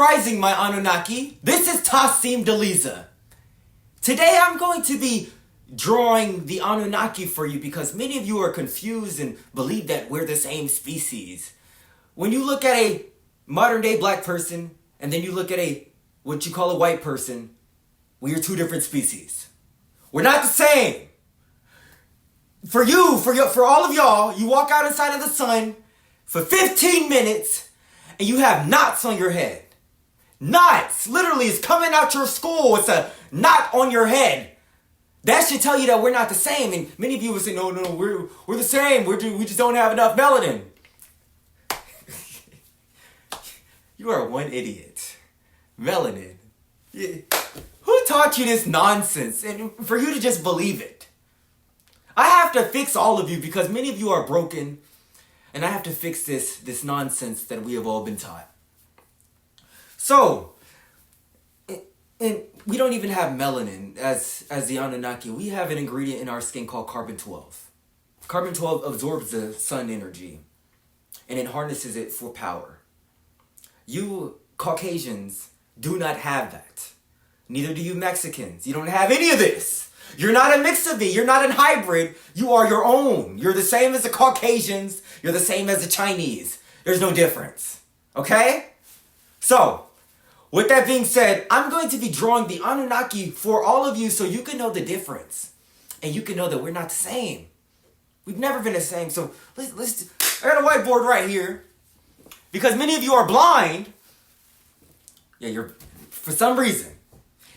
Rising, my Anunnaki. This is Tassim Deliza. Today I'm going to be drawing the Anunnaki for you because many of you are confused and believe that we're the same species. When you look at a modern day black person and then you look at what you call a white person, we are two different species. We're not the same. For all of y'all, you walk out inside of the sun for 15 minutes and you have knots on your head. Knots! Literally, it's coming out your skull. It's a knot on your head. That should tell you that we're not the same. And many of you will say, no, we're the same. We just don't have enough melanin. You are one idiot. Melanin. Yeah. Who taught you this nonsense? And for you to just believe it. I have to fix all of you because many of you are broken. And I have to fix this nonsense that we have all been taught. So, and we don't even have melanin as the Anunnaki. We have an ingredient in our skin called carbon-12. Carbon-12 absorbs the sun energy and it harnesses it for power. You Caucasians do not have that. Neither do you Mexicans. You don't have any of this. You're not a mix of it. You're not a hybrid. You are your own. You're the same as the Caucasians. You're the same as the Chinese. There's no difference. Okay? So, with that being said, I'm going to be drawing the Anunnaki for all of you so you can know the difference. And you can know that we're not the same. We've never been the same. So, I got a whiteboard right here. Because many of you are blind. Yeah, you're, for some reason.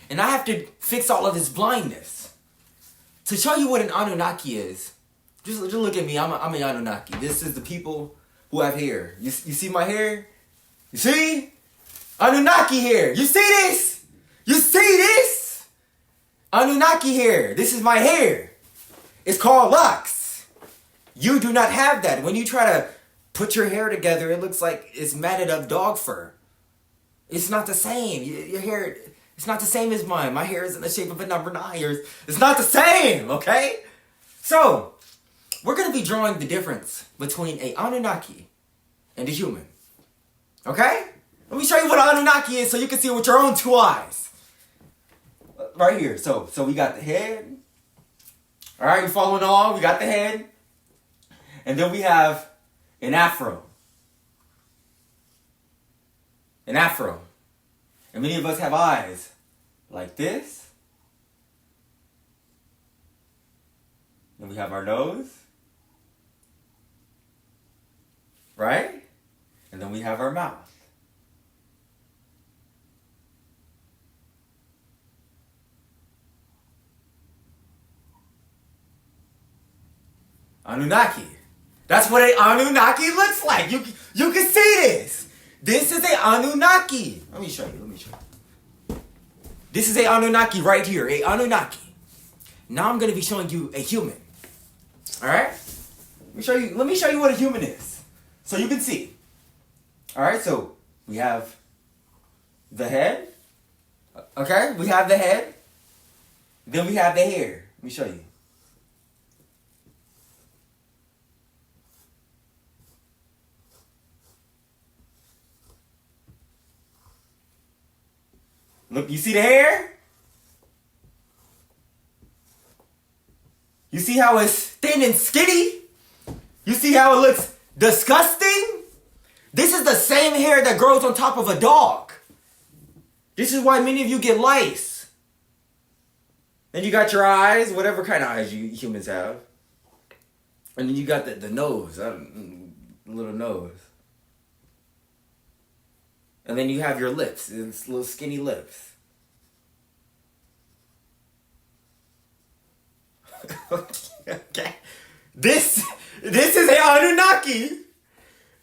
And I have to fix all of this blindness. To show you what an Anunnaki is, just look at me. I'm an Anunnaki. This is the people who have hair. You see my hair? You see? Anunnaki hair. You see this? You see this? Anunnaki hair. This is my hair. It's called locks. You do not have that. When you try to put your hair together, it looks like it's matted up dog fur. It's not the same. Your hair, it's not the same as mine. My hair is in the shape of a number 9. Yours, it's not the same, okay? So, we're going to be drawing the difference between a Anunnaki and a human. Okay? Let me show you what an Anunnaki is so you can see it with your own 2 eyes. Right here. So we got the head. All right, you following along? We got the head. And then we have an afro. An afro. And many of us have eyes like this. And we have our nose. Right? And then we have our mouth. Anunnaki. That's what an Anunnaki looks like. You can see this. This is a Anunnaki. Let me show you. This is a Anunnaki right here. A Anunnaki. Now I'm going to be showing you a human. Alright? Let me show you what a human is. So you can see. Alright, so we have the head. Okay, we have the head. Then we have the hair. Let me show you. Look, you see the hair? You see how it's thin and skinny? You see how it looks disgusting? This is the same hair that grows on top of a dog. This is why many of you get lice. Then you got your eyes, whatever kind of eyes you humans have. And then you got the nose, the little nose. And then you have your lips, it's little skinny lips. Okay. This is a Anunnaki.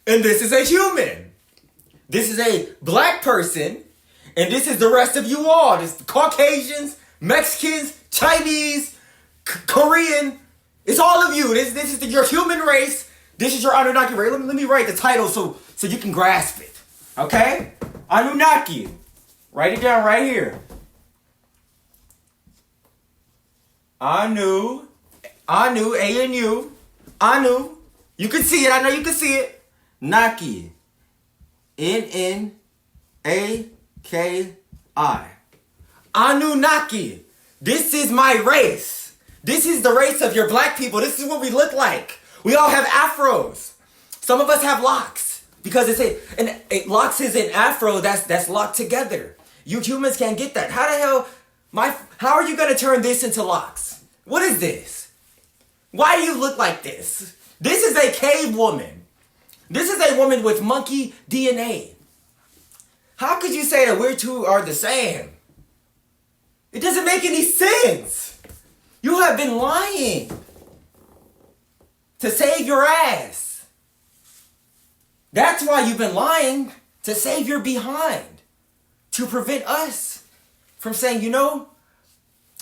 And this is a human. This is a black person. And this is the rest of you all. This Caucasians, Mexicans, Chinese, Korean. It's all of you. This is your human race. This is your Anunnaki race. Let me write the title so you can grasp it. Okay? Anunnaki. Write it down right here. Anu, A-N-U. Anu. You can see it. I know you can see it. Naki. N-N-A K-I. Anunnaki. This is my race. This is the race of your black people. This is what we look like. We all have afros. Some of us have locks because locks is an afro that's locked together. You humans can't get that. How the hell, how are you gonna turn this into locks? What is this? Why do you look like this? This is a cave woman. This is a woman with monkey DNA. How could you say that we two are the same? It doesn't make any sense. You have been lying to save your ass. That's why you've been lying, to save your behind. To prevent us from saying, now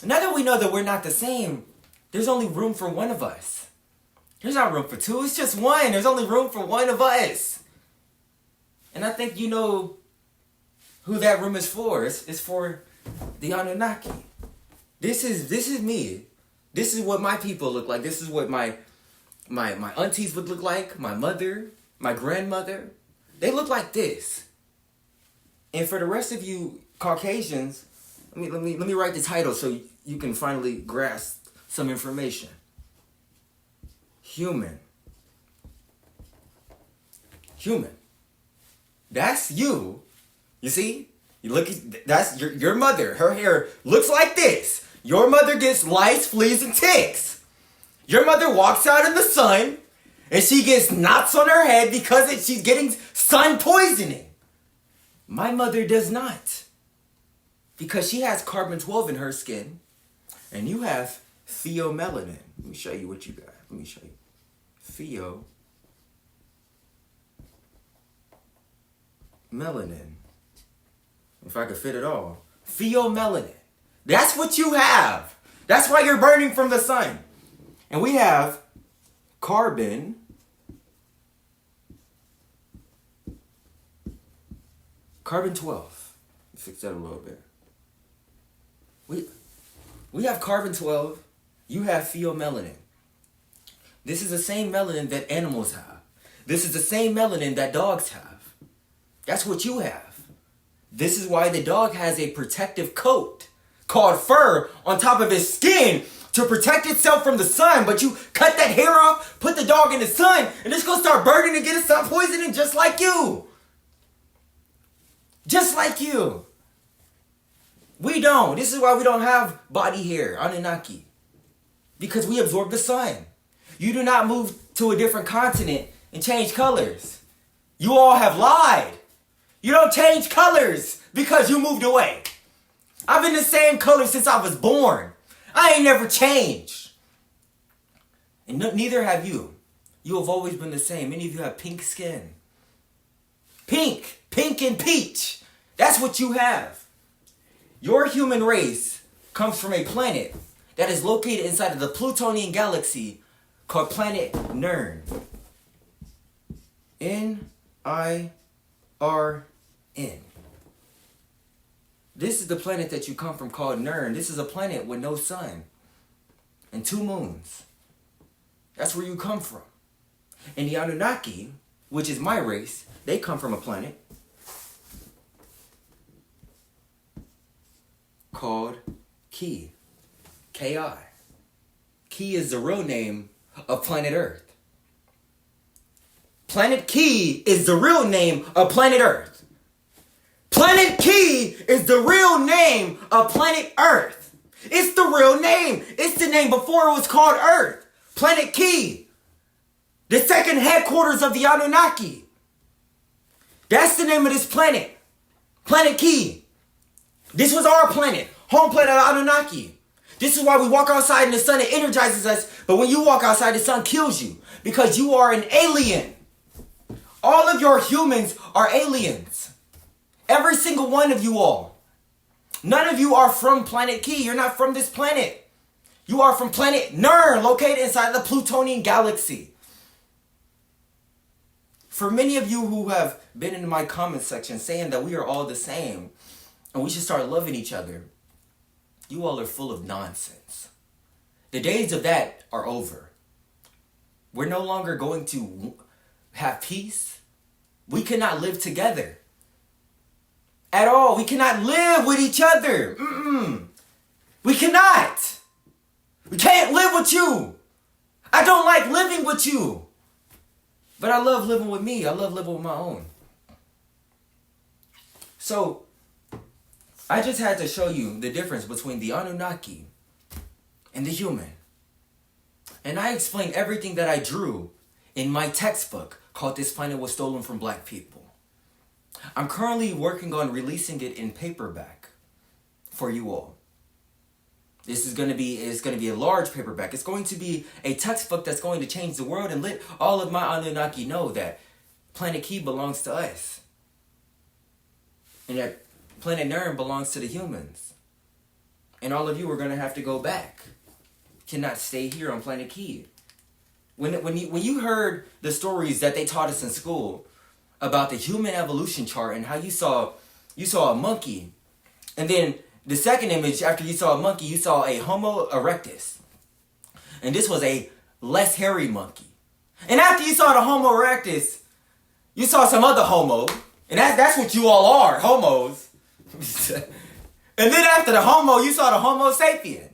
that we know that we're not the same, there's only room for one of us. There's not room for two, it's just one. There's only room for one of us. And I think you know who that room is for. It's for the Anunnaki. This is me. This is what my people look like. This is what my aunties would look like. My mother, my grandmother. They look like this. And for the rest of you Caucasians, let me write the title so you can finally grasp some information. Human. That's you. You see? You look at that's your mother. Her hair looks like this. Your mother gets lice, fleas, and ticks. Your mother walks out in the sun and she gets knots on her head because she's getting sun poisoning. My mother does not. Because she has carbon-12 in her skin. And you have pheomelanin. Let me show you what you got. Let me show you. Pheomelanin. If I could fit it all. Pheomelanin. That's what you have. That's why you're burning from the sun. And we have carbon. Carbon-12. Fix that a little bit. We have carbon-12. You have pheomelanin. This is the same melanin that animals have. This is the same melanin that dogs have. That's what you have. This is why the dog has a protective coat called fur on top of his skin to protect itself from the sun. But you cut that hair off, put the dog in the sun, and it's going to start burning and getting sun poisoning just like you. Just like you. We don't. This is why we don't have body hair, Anunnaki. Because we absorb the sun. You do not move to a different continent and change colors. You all have lied. You don't change colors because you moved away. I've been the same color since I was born. I ain't never changed. And neither have you. You have always been the same. Many of you have pink skin. Pink and peach. That's what you have. Your human race comes from a planet that is located inside of the Plutonian galaxy called planet Nern. Nirn. This is the planet that you come from called Nirn. This is a planet with no sun and 2 moons. That's where you come from. And the Anunnaki, which is my race, they come from a planet called Ki. Ki. Ki is the real name of planet Earth. Planet Ki is the real name of planet Earth. Planet Ki is the real name of planet Earth. It's the real name. It's the name before it was called Earth. Planet Ki. The second headquarters of the Anunnaki. That's the name of this planet. Planet Ki. This was our planet. Home planet of Anunnaki. This is why we walk outside in the sun. It energizes us. But when you walk outside, the sun kills you. Because you are an alien. All of your humans are aliens. Every single one of you all. None of you are from planet Ki. You're not from this planet. You are from planet Nirn, located inside the Plutonian galaxy. For many of you who have been in my comment section saying that we are all the same and we should start loving each other, you all are full of nonsense. The days of that are over. We're no longer going to have peace. We cannot live together. At all. We cannot live with each other. We cannot. We can't live with you. I don't like living with you. But I love living with me. I love living with my own. So, I just had to show you the difference between the Anunnaki and the human. And I explained everything that I drew in my textbook called This Planet Was Stolen from Black People. I'm currently working on releasing it in paperback for you all. This is going to be a large paperback. It's going to be a textbook that's going to change the world and let all of my Anunnaki know that Planet Key belongs to us. And that Planet Nern belongs to the humans. And all of you are going to have to go back. Cannot stay here on Planet Key. When you heard the stories that they taught us in school about the human evolution chart and how you saw a monkey, and then the second image after you saw a monkey, you saw a Homo erectus, and this was a less hairy monkey. And after you saw the Homo erectus, you saw some other Homo, and that's what you all are, homos. And then after the Homo, you saw the Homo sapien.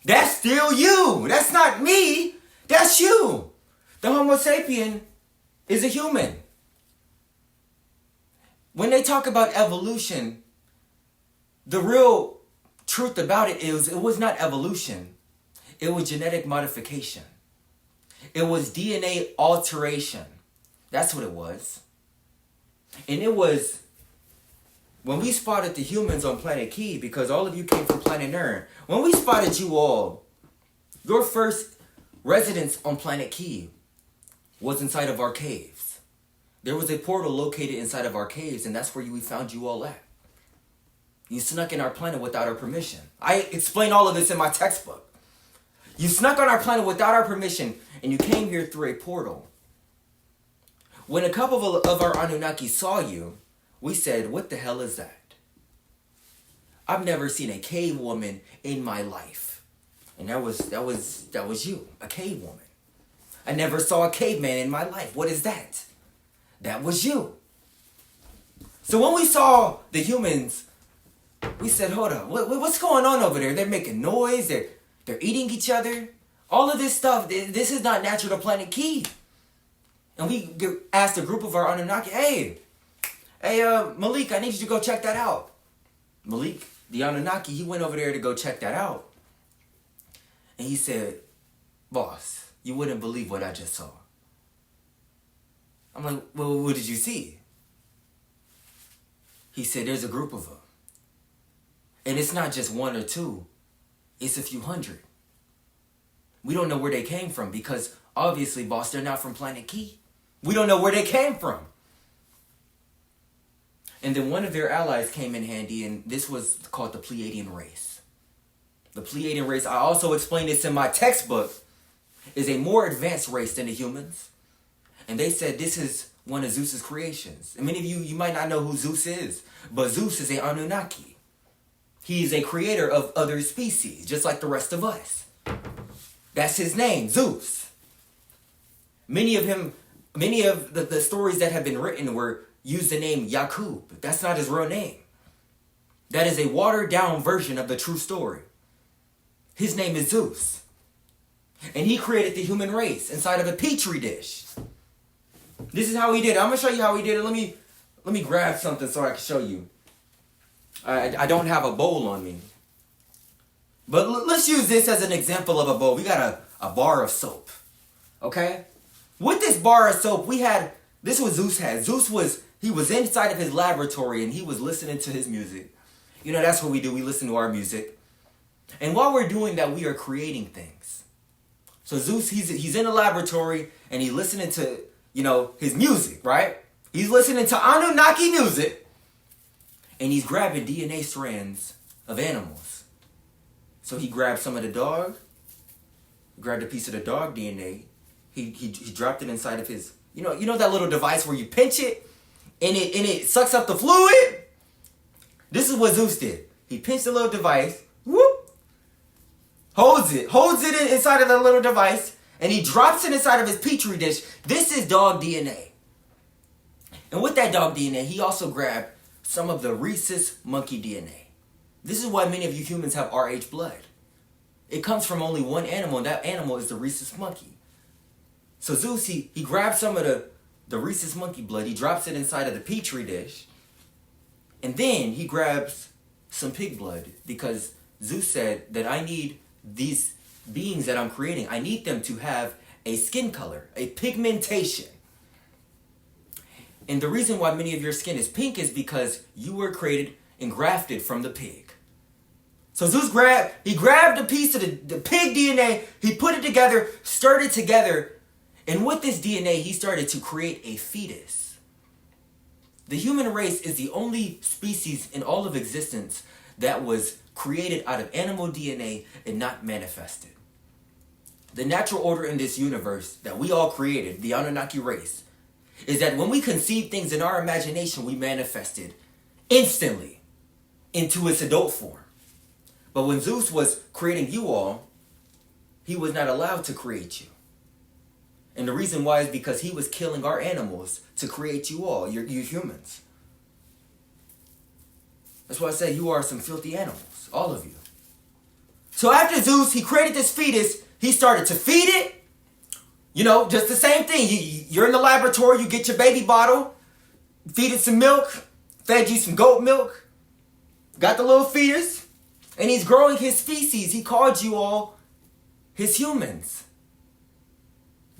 That's still you. That's not me. That's you. The Homo sapien is a human. When they talk about evolution, the real truth about it is it was not evolution. It was genetic modification. It was DNA alteration. That's what it was. And it was when we spotted the humans on Planet Key, because all of you came from Planet Nern, when we spotted you all, your first residence on Planet Key was inside of our caves. There was a portal located inside of our caves, and that's where we found you all at. You snuck in our planet without our permission. I explain all of this in my textbook. You snuck on our planet without our permission, and you came here through a portal. When a couple of our Anunnaki saw you, we said, what the hell is that? I've never seen a cave woman in my life. And that was you, a cave woman. I never saw a caveman in my life. What is that? That was you. So when we saw the humans, we said, hold up, what's going on over there? They're making noise, they're eating each other. All of this stuff, this is not natural to Planet Key. And we asked a group of our Anunnaki, hey, Malik, I need you to go check that out. Malik, the Anunnaki, he went over there to go check that out. And he said, boss, you wouldn't believe what I just saw. I'm like, well, what did you see? He said, there's a group of them. And it's not just one or two. It's a few hundred. We don't know where they came from because obviously, boss, they're not from Planet Key. We don't know where they came from. And then one of their allies came in handy, and this was called the Pleiadian race. The Pleiadian race, I also explained this in my textbook, is a more advanced race than the humans. And they said this is one of Zeus's creations. And many of you might not know who Zeus is, but Zeus is a Anunnaki. He is a creator of other species, just like the rest of us. That's his name, Zeus. Many of the stories that have been written use the name Yakub. That's not his real name. That is a watered down version of the true story. His name is Zeus. And he created the human race inside of a petri dish. This is how he did it. I'm going to show you how he did it. Let me grab something so I can show you. I don't have a bowl on me. But let's use this as an example of a bowl. We got a bar of soap. Okay? With this bar of soap, this is what Zeus had. He was inside of his laboratory and he was listening to his music. You know, that's what we do. We listen to our music. And while we're doing that, we are creating things. So Zeus, he's in the laboratory and he's listening to, his music, right? He's listening to Anunnaki music. And he's grabbing DNA strands of animals. So he grabbed some of the dog, grabbed a piece of the dog DNA. He dropped it inside of his, you know that little device where you pinch it and it sucks up the fluid? This is what Zeus did. He pinched the little device, whoop, holds it inside of the little device, and he drops it inside of his petri dish. This is dog DNA. And with that dog DNA, he also grabbed some of the rhesus monkey DNA. This is why many of you humans have Rh blood. It comes from only one animal, and that animal is the rhesus monkey. So Zeus, he grabs some of the rhesus monkey blood, he drops it inside of the petri dish, and then he grabs some pig blood, because Zeus said that I need these beings that I'm creating, I need them to have a skin color, a pigmentation. And the reason why many of your skin is pink is because you were created and grafted from the pig. So Zeus grabbed a piece of the pig DNA, he put it together, stirred it together, and with this DNA, he started to create a fetus. The human race is the only species in all of existence that was created out of animal DNA and not manifested. The natural order in this universe that we all created, the Anunnaki race, is that when we conceive things in our imagination, we manifest it instantly into its adult form. But when Zeus was creating you all, he was not allowed to create you. And the reason why is because he was killing our animals to create you all, you humans. That's why I say you are some filthy animals, all of you. So after Zeus, he created this fetus, he started to feed it. You know, just the same thing. You're in the laboratory, you get your baby bottle, feed it some milk, fed you some goat milk, got the little fetus, and he's growing his species. He called you all his humans.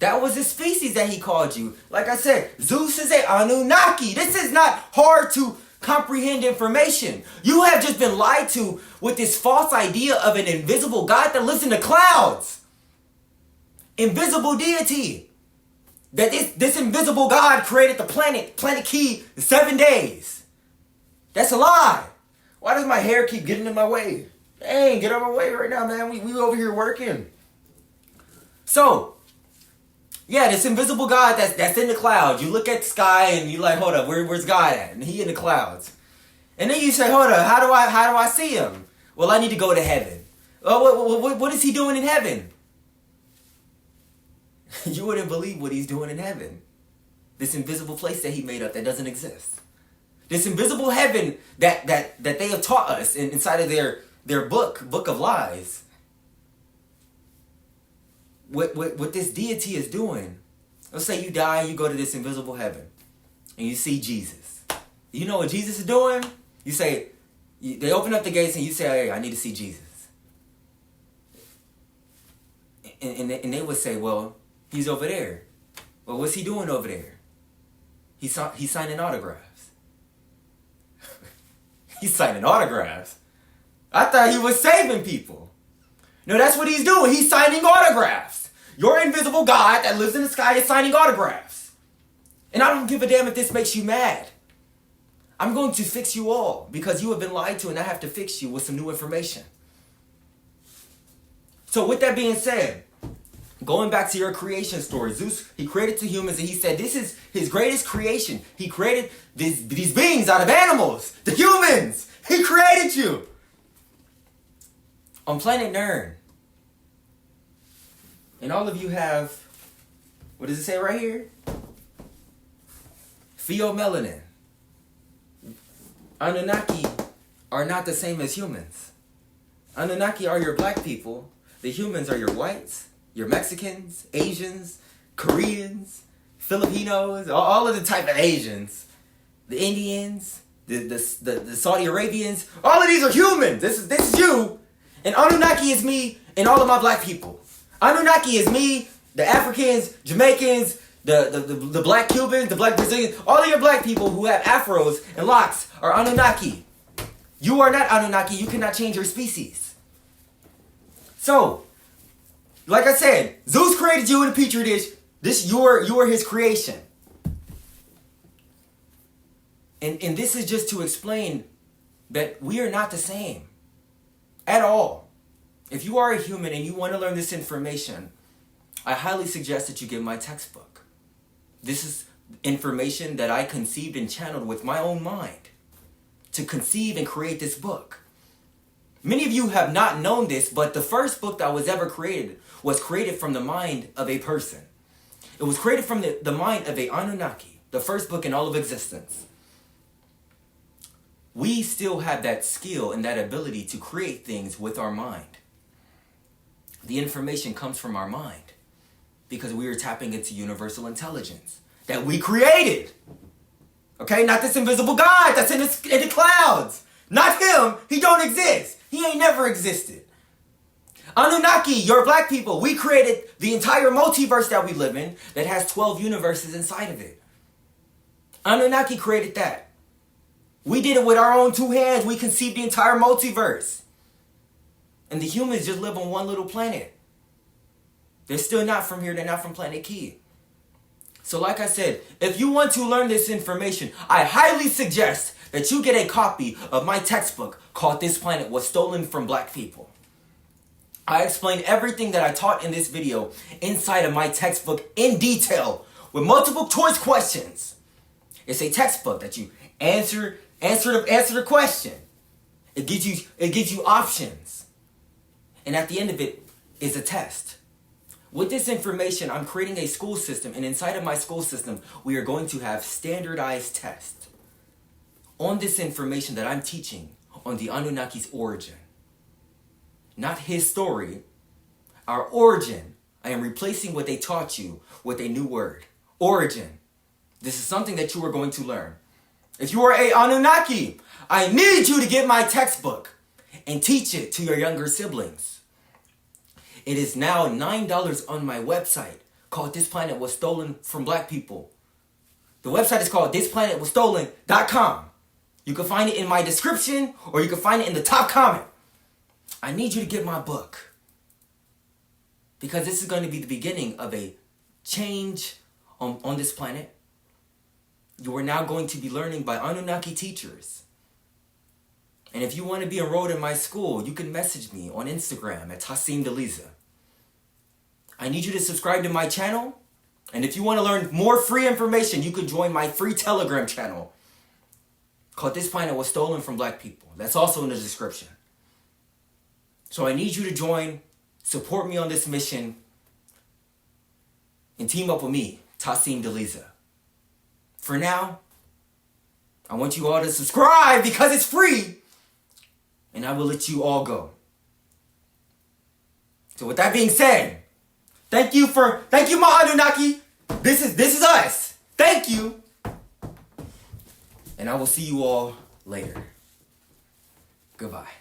That was his species that he called you. Like I said, Zeus is a Anunnaki. This is not hard to comprehend information. You have just been lied to with this false idea of an invisible God that lives in the clouds. Invisible deity. That this invisible God created the planet Key, in 7 days. That's a lie. Why does my hair keep getting in my way? Dang, get out of my way right now, man. We over here working. So, yeah, this invisible God that's in the clouds. You look at the sky and you're like, hold up, where's God at? And he in the clouds. And then you say, hold up, how do I see him? Well, I need to go to heaven. Oh, what is he doing in heaven? You wouldn't believe what he's doing in heaven. This invisible place that he made up that doesn't exist. This invisible heaven that they have taught us inside of their book of lies. What this deity is doing. Let's say you die and you go to this invisible heaven and you see Jesus. You know what Jesus is doing? You say, they open up the gates and you say, hey, I need to see Jesus. And they would say, well, he's over there. Well, what's he doing over there? He's signing autographs. He's signing autographs. I thought he was saving people. No, that's what he's doing. He's signing autographs. Your invisible God that lives in the sky is signing autographs. And I don't give a damn if this makes you mad. I'm going to fix you all because you have been lied to and I have to fix you with some new information. So with that being said, going back to your creation story, Zeus, he created the humans and he said this is his greatest creation. He created these beings out of animals, the humans. He created you. On planet Nern. And all of you have, what does it say right here? Pheomelanin. Anunnaki are not the same as humans. Anunnaki are your black people. The humans are your whites, your Mexicans, Asians, Koreans, Filipinos, all of the type of Asians. The Indians, the Saudi Arabians. All of these are humans. This is you. And Anunnaki is me and all of my black people. Anunnaki is me, the Africans, Jamaicans, the black Cubans, the black Brazilians. All of your black people who have afros and locks are Anunnaki. You are not Anunnaki. You cannot change your species. So, like I said, Zeus created you in a petri dish. You are his creation. And this is just to explain that we are not the same. At all. If you are a human and you want to learn this information, I highly suggest that you get my textbook. This is information that I conceived and channeled with my own mind to conceive and create this book. Many of you have not known this, but the first book that was ever created was created from the mind of a person. It was created from the mind of a Anunnaki, the first book in all of existence. we still have that skill and that ability to create things with our mind. The information comes from our mind because we are tapping into universal intelligence that we created. Okay, not this invisible God that's in the clouds. Not him. He don't exist. He ain't never existed. Anunnaki, your black people, we created the entire multiverse that we live in that has 12 universes inside of it. Anunnaki created that. We did it with our own two hands. We conceived the entire multiverse. And the humans just live on one little planet. They're still not from here. They're not from Planet Key. So like I said, if you want to learn this information, I highly suggest that you get a copy of my textbook called This Planet Was Stolen from Black People. I explain everything that I taught in this video inside of my textbook in detail with multiple choice questions. It's a textbook that you answer the question. It gives you options. And at the end of it is a test. With this information, I'm creating a school system, and inside of my school system, we are going to have standardized tests on this information that I'm teaching on the Anunnaki's origin. Not his story, our origin. I am replacing what they taught you with a new word, origin. This is something that you are going to learn. If you are a Anunnaki, I need you to get my textbook and teach it to your younger siblings. It is now $9 on my website called This Planet Was Stolen from Black People. The website is called thisplanetwasstolen.com. You can find it in my description or you can find it in the top comment. I need you to get my book because this is going to be the beginning of a change on this planet. You are now going to be learning by Anunnaki teachers. And if you want to be enrolled in my school, you can message me on Instagram at Tassim Deliza. I need you to subscribe to my channel. And if you want to learn more free information, you can join my free Telegram channel called This Planet Was Stolen from Black People. That's also in the description. So I need you to join, support me on this mission, and team up with me, Tassim Deliza. For now, I want you all to subscribe because it's free. And I will let you all go. So with that being said, thank you my Anunnaki. This is us. Thank you. And I will see you all later. Goodbye.